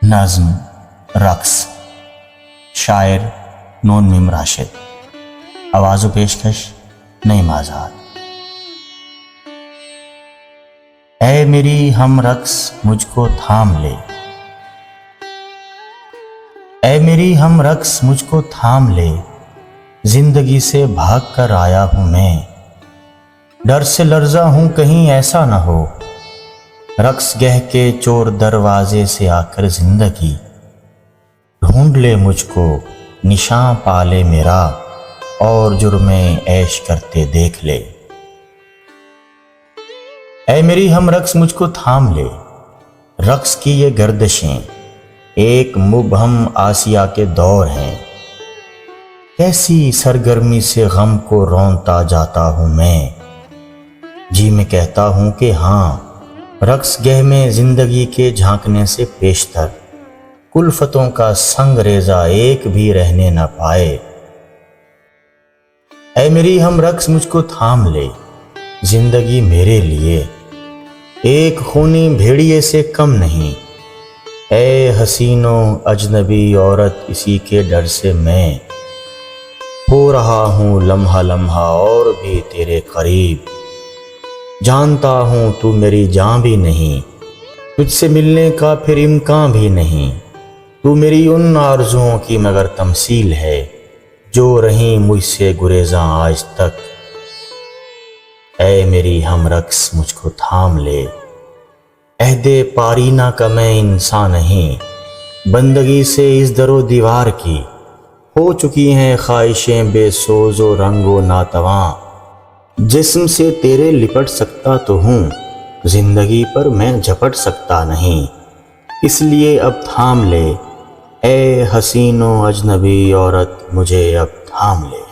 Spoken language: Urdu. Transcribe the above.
نظم رقص، شاعر نون میم راشد، آواز و پیشکش نعیم آزاد۔ اے میری ہم رقص مجھ کو تھام لے، اے میری ہم رقص مجھ کو تھام لے، زندگی سے بھاگ کر آیا ہوں میں، ڈر سے لرزا ہوں کہیں ایسا نہ ہو، رقص گہ کے چور دروازے سے آ کر زندگی ڈھونڈ لے مجھ کو، نشاں پالے میرا اور جرمیں عیش کرتے دیکھ لے۔ اے میری ہم رقص مجھ کو تھام لے، رقص کی یہ گردشیں ایک مبہم آسیا کے دور ہیں، کیسی سرگرمی سے غم کو رونتا جاتا ہوں میں، جی میں کہتا ہوں کہ ہاں، رقص گہ میں زندگی کے جھانکنے سے پیشتر کلفتوں کا سنگ ریزہ ایک بھی رہنے نہ پائے۔ اے میری ہم رقص مجھ کو تھام لے، زندگی میرے لیے ایک خونی بھیڑیے سے کم نہیں، اے حسین و اجنبی عورت اسی کے ڈر سے میں ہو رہا ہوں لمحہ لمحہ اور بھی تیرے قریب، جانتا ہوں تو میری جان بھی نہیں، تجھ سے ملنے کا پھر امکان بھی نہیں، تو میری ان آرزوؤں کی مگر تمثیل ہے جو رہیں مجھ سے گریزاں آج تک۔ اے میری ہم رقص مجھ کو تھام لے، عہد پارینہ کا میں انسان نہیں، بندگی سے اس در و دیوار کی ہو چکی ہیں خواہشیں بے سوز و رنگ و ناتواں، جسم سے تیرے لپٹ سکتا تو ہوں، زندگی پر میں جھپٹ سکتا نہیں، اس لیے اب تھام لے، اے حسین و اجنبی عورت مجھے اب تھام لے۔